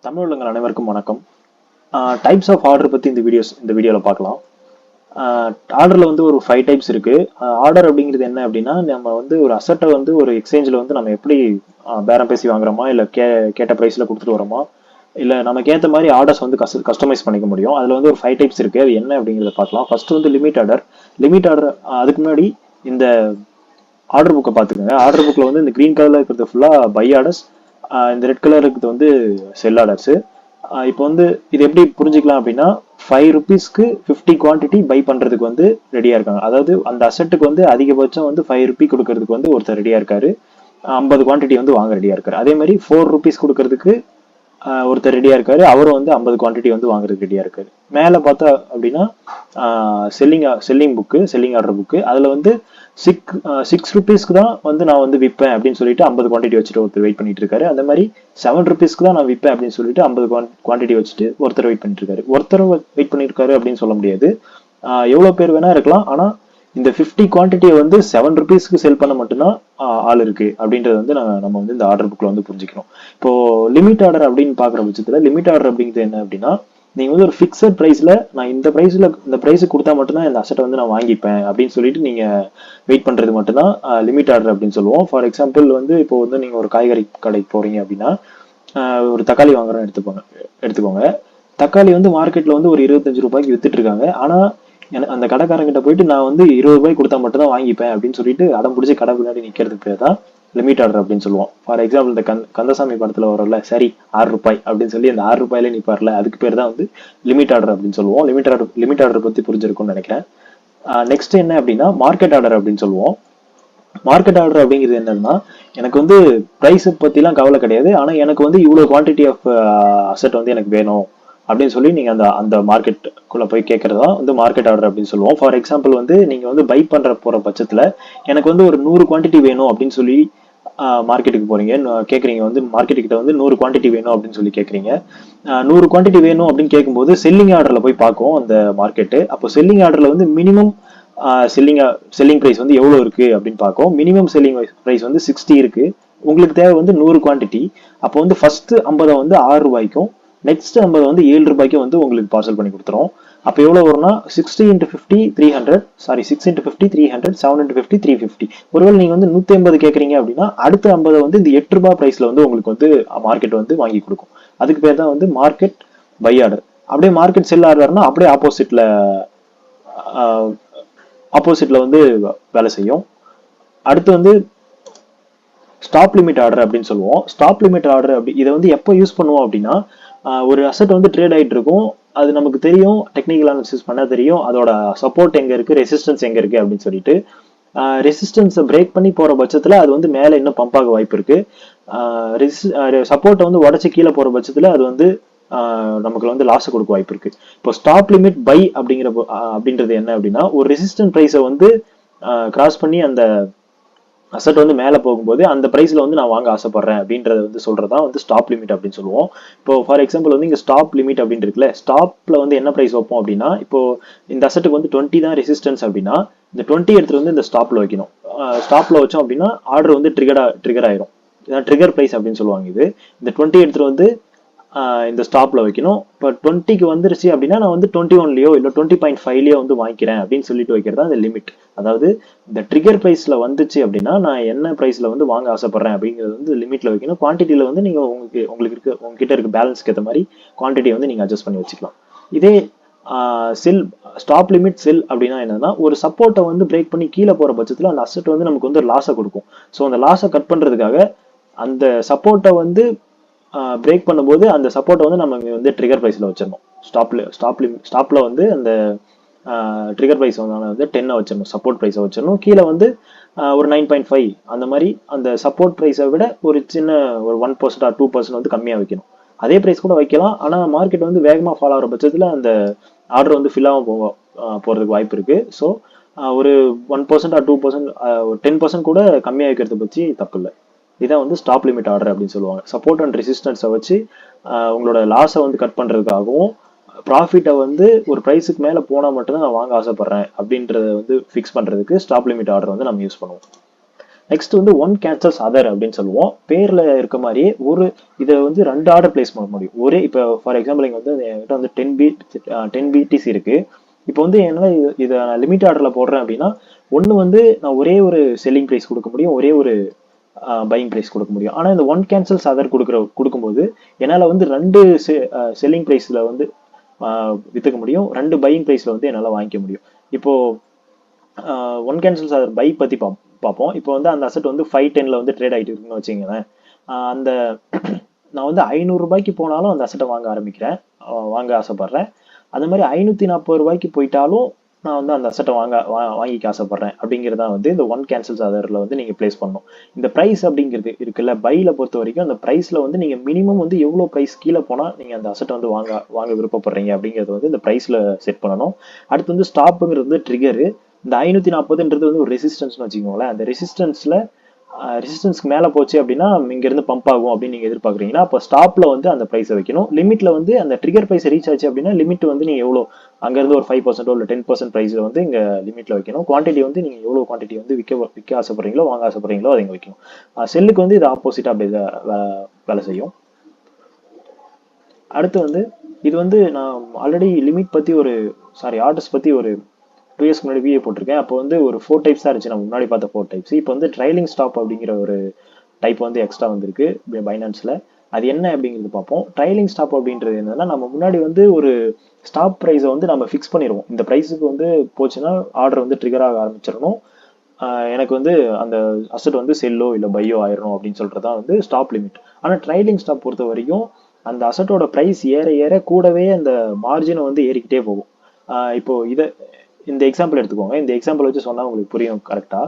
தமிழ் உள்ளங்கள் அனைவருக்கும் வணக்கம். டைப்ஸ் ஆஃப் ஆர்டர் பத்தி இந்த வீடியோல பார்க்கலாம். ஆர்டர்ல வந்து ஒரு 5 டைப்ஸ் இருக்கு. ஆர்டர் அப்படிங்கிறது என்ன அப்படின்னா, நம்ம வந்து ஒரு அசட்டை வந்து ஒரு எக்ஸ்சேஞ்சில் வந்து நம்ம எப்படி பேரம் பேசி வாங்குறோமா, இல்ல கேட்ட பிரைஸ்ல கொடுத்துட்டு வரோமா, இல்ல நமக்கு ஏற்ற மாதிரி ஆர்டர்ஸ் வந்து கஸ்டமைஸ் பண்ணிக்க முடியும். அதுல வந்து ஒரு 5 டைப்ஸ் இருக்கு. அது என்ன அப்படிங்கிறத பார்க்கலாம். ஃபர்ஸ்ட் வந்து லிமிட் ஆர்டர். லிமிட் ஆர்டர் அதுக்கு முன்னாடி இந்த ஆர்டர் புக்கை பார்த்துக்கோங்க. ஆர்டர் புக்கில் வந்து இந்த கிரீன் கலர்ல இருக்கிறது ஃபுல்லா பை ஆர்டர்ஸ், இந்த ரெட் கலர் இருக்கிறது வந்து செல் ஆர்டர்ஸ். இப்போ வந்து இது எப்படி புரிஞ்சுக்கலாம் அப்படின்னா, 5 ருபீஸ்க்கு 50 குவான்டிட்டி பை பண்றதுக்கு வந்து ரெடியா இருக்காங்க. அதாவது அந்த அசட்டுக்கு வந்து அதிகபட்சம் வந்து 5 ருபி கொடுக்கறதுக்கு வந்து ஒருத்தர் ரெடியா இருக்காரு. 50 குவான்டிட்டி வந்து வாங்க ரெடியா இருக்காரு. அதே மாதிரி 4 ருபீஸ் கொடுக்கறதுக்கு ஒருத்தர் ரெடியா இருக்காரு. அவரும் வந்து 50 குவான்டிட்டி வந்து வாங்குறதுக்கு ரெடியா இருக்காரு. மேல பார்த்தா அப்படின்னா செல்லிங் ஆர்டர் புக்கு. அதுல வந்து 6 ருபீஸ்க்கு தான் வந்து நான் வந்து விற்பேன் அப்படின்னு சொல்லிட்டு 50 குவான்டிட்டி வச்சுட்டு ஒருத்தர் வெயிட் பண்ணிட்டு இருக்காரு. அந்த மாதிரி 7 ருபீஸ்க்கு தான் நான் விற்பேன் அப்படின்னு சொல்லிட்டு 50 குவான்டிட்டி வச்சுட்டு ஒருத்தர் வெயிட் பண்ணிட்டு இருக்காரு. ஒருத்தர் வெயிட் பண்ணிருக்காரு அப்படின்னு சொல்ல முடியாது. எவ்வளவு பேர் வேணா இருக்கலாம். ஆனா இந்த 50 குவான்டிட்டியை வந்து 7 ருபீஸ்க்கு செல் பண்ண மட்டும்தான் ஆள் இருக்கு அப்படின்றது வந்து நம்ம வந்து இந்த ஆர்டர் புக்ல வந்து புரிஞ்சுக்கணும். இப்போ லிமிட் ஆர்டர் அப்படின்னு பாக்குற பட்சத்துல லிமிட் ஆர்டர் அப்படிங்கிறது என்ன அப்படின்னா, நீங்க வந்து ஒரு பிக்சட் பிரைஸ்ல நான் இந்த பிரைஸுக்கு கொடுத்தா மட்டும்தான் இந்த அசட்டை வந்து நான் வாங்கிப்பேன் அப்படின்னு சொல்லிட்டு நீங்க வெயிட் பண்றது மட்டும்தான் லிமிட் ஆர்டர் அப்படின்னு சொல்லுவோம். ஃபார் எக்ஸாம்பிள் வந்து இப்போ வந்து நீங்க ஒரு காய்கறி கடைக்கு போறீங்க அப்படின்னா, ஒரு தக்காளி வாங்குறோம் எடுத்துக்கோங்க. தக்காளி வந்து மார்க்கெட்ல வந்து ஒரு 25 ரூபாய்க்கு வித்துட்டு இருக்காங்க. ஆனா அந்த கடைக்காரங்கிட்ட போயிட்டு நான் வந்து 20 ரூபாய் கொடுத்தா மட்டும் தான் வாங்கிப்பேன் அப்படின்னு சொல்லிட்டு அடம் பிடிச்சி கடை பின்னாடி நிக்கிறதுக்கு பேர் தான் லிமிட் ஆர்டர் அப்படின்னு சொல்லுவோம். ஃபார் எக்ஸாம்பிள் இந்த கந்தசாமி படத்துல வரும்ல, சரி 6 ரூபாய் அப்படின்னு சொல்லி அந்த 6 ரூபாயிலே நிப்பார்ல, அதுக்கு பேர் தான் வந்து லிமிட் ஆர்டர் அப்படின்னு சொல்லுவோம். லிமிட் ஆர்டர் பத்தி புரிஞ்சிருக்கும்னு நினைக்கிறேன். நெக்ஸ்ட் என்ன அப்படின்னா மார்க்கெட் ஆர்டர் அப்படின்னு சொல்லுவோம். மார்க்கெட் ஆர்டர் அப்படிங்கிறது என்னன்னா, எனக்கு வந்து பிரைஸ் பத்திலாம் கவலை கிடையாது. ஆனா எனக்கு வந்து இவ்வளவு குவான்டிட்டி ஆஃப் அசெட் வந்து எனக்கு வேணும் அப்படின்னு சொல்லி நீங்க அந்த அந்த மார்க்கெட்டுக்குள்ள போய் கேட்கறதா வந்து மார்க்கெட் ஆர்டர் அப்படின்னு சொல்லுவோம். ஃபார் எக்ஸாம்பிள் வந்து நீங்க வந்து பை போற பட்சத்துல எனக்கு வந்து ஒரு 100 குவான்டிட்டி வேணும் அப்படின்னு சொல்லி மார்க்கெட்டுக்கு போறீங்க, கேக்குறீங்க வந்து மார்க்கெட் கிட்ட வந்து 100 குவான்டிட்டி வேணும் அப்படின்னு சொல்லி கேக்குறீங்க. 100 குவான்டிட்டி வேணும் அப்படின்னு கேட்கும்போது செல்லிங் ஆர்டர்ல போய் பார்க்கும் அந்த மார்க்கெட்டு. அப்போ செல்லிங் ஆர்டர்ல வந்து மினிமம் செல்லிங் பிரைஸ் வந்து எவ்வளவு இருக்கு அப்படின்னு பார்க்கும். மினிமம் செல்லிங் பிரைஸ் வந்து 60 இருக்கு. உங்களுக்கு தேவை வந்து 100 குவான்டிட்டி. அப்போ வந்து ஃபர்ஸ்ட் 50 வந்து 6 ரூபாய்க்கும், நெக்ஸ்ட் 50 வந்து 7 ரூபாய்க்கும் வந்து உங்களுக்கு பார்சல் பண்ணி கொடுத்துரும். அப்போ எவ்வளவு வரும்னா 60 × 50 300, சாரி 6 × 50 300, 7 × 50 350. ஒருவேளை நீங்க வந்து 150 கேட்கறீங்க அப்படின்னா அடுத்த 50 வந்து இந்த 8 ரூபாய் பிரைஸ்ல வந்து உங்களுக்கு வந்து மார்க்கெட் வந்து வாங்கி கொடுக்கும். அதுக்கு பேர் தான் வந்து மார்க்கெட் பை ஆர்டர். அப்படியே மார்க்கெட் செல் ஆர்டர்னா அப்படியே ஆப்போசிட்ல வந்து வேலை செய்யும். அடுத்து வந்து ஸ்டாப் லிமிட் ஆர்டர் அப்படின்னு சொல்லுவோம். ஸ்டாப் லிமிட் ஆர்டர் அப்படி இதை வந்து எப்போ யூஸ் பண்ணுவோம் அப்படின்னா, ஒரு அசெட் வந்து ட்ரேட் ஆயிட்டு இருக்கும். அது நமக்கு தெரியும், டெக்னிக்கல் அனாலிசிஸ் பண்ண தெரியும், அதோட சப்போர்ட் எங்க இருக்கு, ரெசிஸ்டன்ஸ் எங்க இருக்கு அப்படின்னு சொல்லிட்டு ரெசிஸ்டன்ஸை பிரேக் பண்ணி போற பட்சத்துல அது வந்து மேல இன்னும் பம்ப் ஆக வாய்ப்பு இருக்கு. சப்போர்ட்டை வந்து உடச்சு கீழே போற பட்சத்துல அது வந்து நமக்கு வந்து லாஸ் கொடுக்க வாய்ப்பு இருக்கு. இப்போ ஸ்டாப் லிமிட் பை அப்படின்றது என்ன அப்படின்னா, ஒரு ரெசிஸ்டன்ட் பிரைஸை வந்து கிராஸ் பண்ணி அந்த அசெட் வந்து மேல போகும்போது அந்த பிரைஸ்ல வந்து நான் வாங்க ஆசைப்படுறேன் அப்படின்றத வந்து சொல்றதா வந்து ஸ்டாப் லிமிட் அப்படின்னு சொல்லுவோம். இப்போ ஃபார் எக்ஸாம்பிள் வந்து இங்க ஸ்டாப் லிமிட் அப்படின்னு இருக்குல்ல, ஸ்டாப்ல வந்து என்ன பிரைஸ் வைப்போம் அப்படின்னா, இப்போ இந்த அசெட்டுக்கு வந்து 20 தான் ரெசிஸ்டன்ஸ் அப்படின்னா இந்த 20 எடுத்துட்டு வந்து இந்த ஸ்டாப்ல வைக்கணும். ஸ்டாப்ல வச்சோம் அப்படின்னா ஆர்டர் வந்து ட்ரிகர் ஆயிரும். ட்ரிகர் பிரைஸ் அப்படின்னு சொல்லுவாங்க. இது இந்த 20 எடுத்துட்டு வந்து இந்த ஸ்டாப்ல வைக்கணும். இப்போ 20க்கு வந்துருச்சு அப்படின்னா நான் வந்து 21லயோ இல்லை 20.5லயோ வந்து வாங்கிக்கிறேன் அப்படின்னு சொல்லிட்டு வைக்கிறது தான் இந்த லிமிட். அதாவது இந்த ட்ரிகர் பிரைஸ்ல வந்துச்சு அப்படின்னா நான் என்ன பிரைஸ்ல வந்து வாங்க ஆசைப்படுறேன் அப்படிங்கிறது வந்து லிமிட்ல வைக்கணும். குவான்டிட்டியில வந்து நீங்க உங்ககிட்ட இருக்க பேலன்ஸ்க்கு ஏற்ற மாதிரி குவான்டிட்டி வந்து நீங்க அட்ஜஸ்ட் பண்ணி வச்சுக்கலாம். இதே செல் ஸ்டாப் லிமிட் செல் அப்படின்னா என்னன்னா, ஒரு சப்போர்ட்டை வந்து பிரேக் பண்ணி கீழே போற பட்சத்துல அந்த அசெட் வந்து நமக்கு வந்து லாஸை கொடுக்கும். ஸோ அந்த லாஸை கட் பண்றதுக்காக அந்த சப்போர்ட்டை வந்து பிரேக் பண்ணும்போது அந்த சப்போர்ட்டை வந்து நம்ம வந்து ட்ரிகர் பிரைஸ்ல வச்சிடணும். ஸ்டாப்ல வந்து அந்த ட்ரிகர் பிரைஸ் வந்து 10 வச்சிடணும், சப்போர்ட் பிரைஸை வச்சிடணும். கீழே வந்து ஒரு 9.5 அந்த மாதிரி அந்த சப்போர்ட் பிரைஸை விட ஒரு சின்ன ஒரு 1% 2% வந்து கம்மியா வைக்கணும். அதே பிரைஸ் கூட வைக்கலாம். ஆனா மார்க்கெட் வந்து வேகமா ஃபாலோ ஆகிற பட்சத்துல அந்த ஆர்டர் வந்து ஃபில் ஆகாம போறதுக்கு வாய்ப்பு இருக்கு. ஸோ ஒரு 1% 2%, 10% கூட கம்மியா வைக்கிறது பற்றி தப்பு இல்லை. இதான் வந்து ஸ்டாப் லிமிட் ஆர்டர் அப்படின்னு சொல்லுவாங்க. சப்போர்ட் அண்ட் ரெசிஸ்டன்ஸை வச்சு உங்களோட லாஸை வந்து கட் பண்றதுக்காகவும், ப்ராஃபிட்டை வந்து ஒரு ப்ரைஸுக்கு மேல போனா மட்டும்தான் நான் வாங்க ஆசைப்படுறேன் அப்படின்றத வந்து ஃபிக்ஸ் பண்றதுக்கு ஸ்டாப் லிமிட் ஆர்டர் வந்து நம்ம யூஸ் பண்ணுவோம். நெக்ஸ்ட் வந்து ஒன் கேன்சல்ஸ் அதர் அப்படின்னு சொல்லுவோம். பேர்ல இருக்க மாதிரியே இதை வந்து 2 ஆர்டர் பிளேஸ் பண்ண முடியும். ஒரே இப்போ ஃபார் எக்ஸாம்பிள் இங்க வந்து என்கிட்ட வந்து 10 பிடிசி இருக்கு. இப்போ வந்து என்ன இதை லிமிட் ஆர்டர்ல போடுறேன் அப்படின்னா ஒன்னு வந்து நான் ஒரே ஒரு செல்லிங் பிரைஸ் கொடுக்க முடியும், ஒரே ஒரு பையிங் பிரைஸ் கொடுக்க முடியும். ஆனா இந்த ஒன் கேன்சல்ஸ் அதர் கொடுக்கும்போது என்னால வந்து 2 செல்லிங் பிரைஸ்ல வந்து வித்துக்க முடியும், 2 பையிங் பிரைஸ்ல வந்து என்னால வாங்கிக்க முடியும். இப்போ ஒன் கேன்சல்ஸ் அதர் பை பத்தி பார்ப்போம். இப்போ வந்து அந்த அசெட் வந்து 510ல வந்து ட்ரேட் ஆகிட்டு இருக்குன்னு வச்சுங்களேன். அந்த நான் வந்து 500 ரூபாய்க்கு போனாலும் அந்த அசெட்டை வாங்க ஆசைப்படுறேன். அது மாதிரி 540 ரூபாய்க்கு போயிட்டாலும் நான் வந்து அந்த அசெட்டை வாங்கிக்க ஆசைப்படுறேன். அப்படிங்கிறதா வந்து இந்த ஒன் கேன்சல்ஸ் அதர்ல வந்து நீங்க பிளேஸ் பண்ணணும். இந்த பிரைஸ் அப்படிங்கிறது இருக்குல்ல, பைல பொறுத்த வரைக்கும் அந்த பிரைஸ்ல வந்து நீங்க மினிமம் வந்து எவ்வளவு பிரைஸ் கீழே போனா நீங்க அந்த அசெட்டை வந்து வாங்க விருப்பப்படுறீங்க அப்படிங்கிறது வந்து இந்த பிரைஸ்ல செட் பண்ணணும். அடுத்து வந்து ஸ்டாப்புங்கிறது வந்து ட்ரிகரு. இந்த 540ன்றது வந்து ஒரு ரெசிஸ்டன்ஸ்னு வச்சுக்கோங்களேன். அந்த ரெசிஸ்டன்ஸ்க்கு மேல போச்சு அப்படின்னா இங்க இருந்து பம்ப் ஆகும் அப்படின்னு நீங்க எதிர்பார்க்குறீங்கன்னா அப்போ ஸ்டாப்ல வந்து அந்த பிரைஸை வைக்கணும். லிமிட்ல வந்து அந்த ட்ரிகர் பிரைஸ் ரீச் ஆச்சு அப்படின்னா லிமிட் வந்து நீங்க எவ்வளவு அங்க இருந்து ஒரு 5% இல்ல 10% பிரைஸ்ல வந்து இங்க லிமிட்ல வைக்கணும். குவான்டிட்டி வந்து நீங்க எவ்வளவு குவான்டிட்டி வந்து விற்க ஆசைப்படுறீங்களோ வாங்க ஆசைப்படுறீங்களோ அதை வைக்கணும். செல்லுக்கு வந்து இது ஆப்போசிட்டா அப்படி வேலை செய்யும். அடுத்து வந்து இது வந்து நான் ஆல்ரெடி லிமிட் பத்தி ஆர்டர்ஸ் பத்தி ஒரு 2 இயர்ஸ்க்கு முன்னாடி வீடியோ போட்டிருக்கேன். அப்போ வந்து ஒரு 4 டைப்ஸ் தான் இருந்துச்சு, நம்ம முன்னாடி பார்த்த 4 டைப்ஸ். இப்போ வந்து ட்ரைலிங் ஸ்டாப் அப்படிங்கிற ஒரு டைப் வந்து எக்ஸ்ட்ரா வந்திருக்கு பைனான்ஸ்ல. அது என்ன அப்படிங்கிறது பார்ப்போம். ட்ரைலிங் ஸ்டாப் அப்படின்றது என்னன்னா நம்ம முன்னாடி வந்து ஒரு ஸ்டாப் ப்ரைஸை வந்து நம்ம ஃபிக்ஸ் பண்ணிடுவோம். இந்த ப்ரைஸுக்கு வந்து போச்சுன்னா ஆர்டர் வந்து ட்ரிகர் ஆக ஆரம்பிச்சிடணும், எனக்கு வந்து அந்த அசெட் வந்து செல்லோ இல்லை பையோ ஆயிடணும் அப்படின்னு சொல்றதுதான் வந்து ஸ்டாப் லிமிட். ஆனால் ட்ரைலிங் ஸ்டாப் பொறுத்த வரைக்கும் அந்த அசெட்டோட ப்ரைஸ் ஏற ஏற கூடவே அந்த மார்ஜினை வந்து ஏறிக்கிட்டே போகும். இப்போ இந்த எக்ஸாம்பிள் எடுத்துக்கோங்க. இந்த எக்ஸாம்பிள் வச்சு சொன்னா உங்களுக்கு புரியும் கரெக்டா.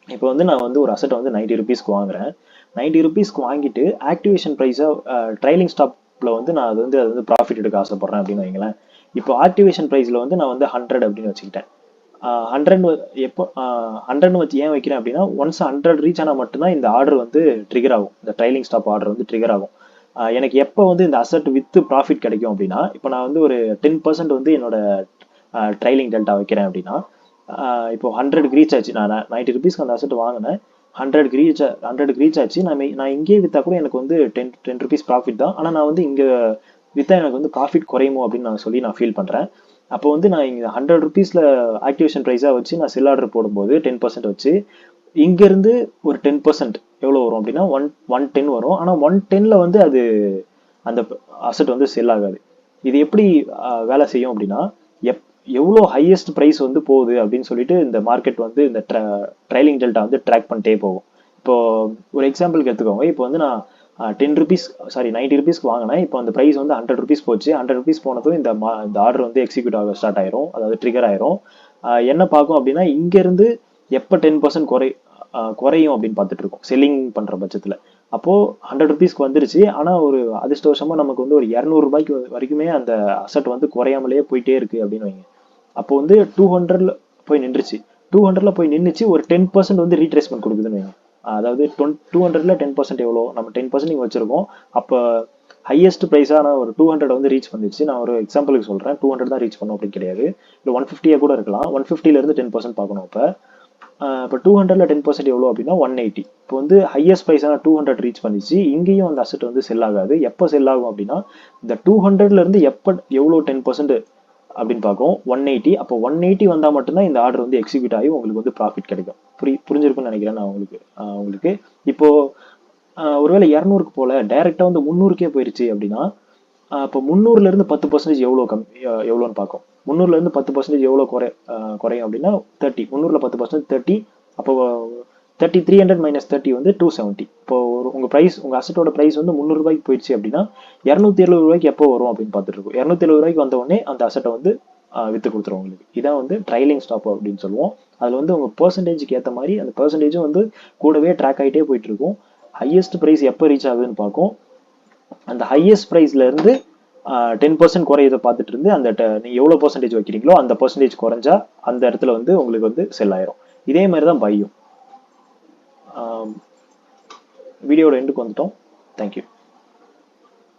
இப்போ வந்து நான் வந்து ஒரு அசெட் வந்து 90 ருபீஸ்க்கு வாங்குறேன். 90 ருபீஸ்க்கு வாங்கிட்டு ஆக்டிவேஷன் ப்ரைஸா ட்ரைலிங் ஸ்டாப்ல வந்து நான் அது வந்து ப்ராஃபிட் எடுக்க ஆசைப்படுறேன் அப்படின்னு வைங்களேன். இப்போ ஆக்டிவேஷன் ப்ரைஸ்ல வந்து நான் வந்து 100 அப்படின்னு வச்சுக்கிட்டேன். 100 எப்போ 100 வச்சு ஏன் வைக்கிறேன் அப்படின்னா ஒன்ஸ் 100 ரீச் ஆனால் மட்டும்தான் இந்த ஆர்டர் வந்து ட்ரிகர் ஆகும். இந்த ட்ரைலிங் ஸ்டாப் ஆர்டர் வந்து ட்ரிகர் ஆகும். எனக்கு எப்போ வந்து இந்த அசெட் வித் ப்ராஃபிட் கிடைக்கும் அப்படின்னா இப்போ நான் வந்து ஒரு 10% வந்து என்னோட ட்ரைலிங் டெல்டா வைக்கிறேன் அப்படின்னா இப்போ 100க்கு ரீச் ஆச்சு. நான் 90 ருபீஸ்க்கு அந்த அசெட் வாங்கினேன். 100க்கு ரீச் ஆச்சு. நான் இங்கேயே வித்தா கூட எனக்கு வந்து 10 ருபீஸ் ப்ராஃபிட் தான். ஆனால் நான் வந்து இங்க வித்தா எனக்கு வந்து ப்ராஃபிட் குறையுமோ அப்படின்னு நான் ஃபீல் பண்றேன். அப்போ வந்து நான் இங்க 100 ருபீஸ்ல ஆக்டிவேஷன் ப்ரைஸா வச்சு நான் செல் ஆர்டர் போடும்போது 10% வச்சு இங்க இருந்து ஒரு 10% எவ்வளவு வரும் அப்படின்னா 110 வரும். ஆனா 110ல வந்து அது அந்த அசெட் வந்து செல் ஆகாது. இது எப்படி வேலை செய்யும் அப்படின்னா எவ்வளோ ஹையஸ்ட் ப்ரைஸ் வந்து போகுது அப்படின்னு சொல்லிட்டு இந்த மார்க்கெட் வந்து இந்த ட்ரைலிங் டெல்டா வந்து ட்ராக் பண்ணிட்டே போகும். இப்போ ஒரு எக்ஸாம்பிளுக்கு எடுத்துக்கோங்க. இப்போ வந்து நான் 90 ருபீஸ்க்கு வாங்கினேன். இப்போ அந்த ப்ரைஸ் வந்து 100 ருபீஸ் போச்சு. 100 ருபீஸ் போனதும் இந்த ஆர்டர் வந்து எக்ஸிக்யூட் ஆக ஸ்டார்ட் ஆயிரும், அதாவது ட்ரிகர் ஆயிரும். என்ன பார்க்கும் அப்படின்னா இங்க இருந்து எப்போ 10% குறையும் அப்படின்னு பார்த்துட்டு இருக்கோம் செல்லிங் பண்ற பட்சத்துல. அப்போ 100 ருபீஸ்க்கு வந்துருச்சு. ஆனா ஒரு அதிர்ஷ்டவசமா நமக்கு வந்து ஒரு 200 ரூபாய்க்கு வரைக்குமே அந்த அசெட் வந்து குறையாமலே போயிட்டே இருக்கு அப்படின்னு வைங்க. அப்போ வந்து 200ல போய் நின்றுச்சு. 200ல போய் நின்றுச்சு. ஒரு 10% வந்து ரீட்ரேஸ்மெண்ட் கொடுக்குதுன்னு வைங்க. அதாவது 200ல 10% எவ்வளோ, நம்ம 10% நீங்க வச்சிருக்கோம். அப்போ ஹையஸ்ட் ப்ரைஸான ஒரு 200 வந்து ரீச் பண்ணிச்சு. நான் ஒரு எக்ஸாம்பிளுக்கு சொல்றேன். 200 தான் ரீச் பண்ணும் அப்படின்னு கிடையாது, இல்லை 150 கூட இருக்கலாம். 150ல இருந்து 10% பார்க்கணும். இப்போ 200ல 10% எவ்வளோ அப்படின்னா 180. இப்போ வந்து ஹையஸ்ட் ப்ரைஸான 200 ரீச் பண்ணிச்சு. இங்கேயும் அந்த அசெட் வந்து செல் ஆகாது. எப்போ செல் ஆகும் அப்படின்னா இந்த 200ல இருந்து எவ்வளோ 10% அப்படின்னு பார்க்கும் 180. அப்போ 180 வந்தா மட்டும்தான் இந்த ஆர்டர் வந்து எக்ஸிக்யூட் ஆகி உங்களுக்கு வந்து ப்ராஃபிட் கிடைக்கும். புரிஞ்சிருக்கும்னு நினைக்கிறேன் நான் உங்களுக்கு. இப்போ ஒருவேளை 200க்கு போல டைரக்டா வந்து 300க்கே போயிருச்சு அப்படின்னா இப்போ 300ல இருந்து 10% எவ்வளோன்னு பார்க்கும். 300ல இருந்து 10% எவ்வளோ குறையும் அப்படின்னா 30. 300ல 10% 30. அப்போ 300 மைனஸ் 30 வந்து 270. இப்போ உங்க அசெட்டோட பிரைஸ் வந்து 300 ரூபாய்க்கு போயிடுச்சு அப்படின்னா 270 ரூபாய்க்கு எப்போ வரும் அப்படின்னு பார்த்துட்டு இருக்கோம். 270 ரூபாய்க்கு வந்த உடனே அந்த அசெட்டை வந்து வித்து கொடுத்துரும் உங்களுக்கு. இதான் வந்து ட்ரைலிங் ஸ்டாப் அப்படின்னு சொல்லுவோம். அதுல வந்து உங்க பெர்சன்டேஜ்க்கு ஏற்ற மாதிரி அந்த பெர்சன்டேஜும் வந்து கூடவே ட்ராக் ஆகிட்டே போயிட்டு இருக்கும். ஹையஸ்ட் பிரைஸ் எப்போ ரீச் ஆகுதுன்னு பார்க்கும். அந்த ஹையஸ்ட் பிரைஸ்ல இருந்து 10% குறையதை பார்த்துட்டு இருந்து அந்த நீங்க எவ்வளவு பெர்சன்டேஜ் வைக்கிறீங்களோ அந்த பெர்சன்டேஜ் குறைஞ்சா அந்த இடத்துல வந்து உங்களுக்கு வந்து செல் ஆயிரும். இதே மாதிரி தான் பையும். வீடியோட எண்டுக்கு வந்துட்டோம். தேங்க்யூ.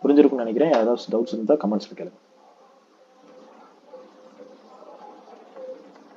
புரிஞ்சிருக்கும்னு நினைக்கிறேன். ஏதாவது டவுட்ஸ் இருந்தால் கமெண்ட்ஸ்ல கேளுங்க.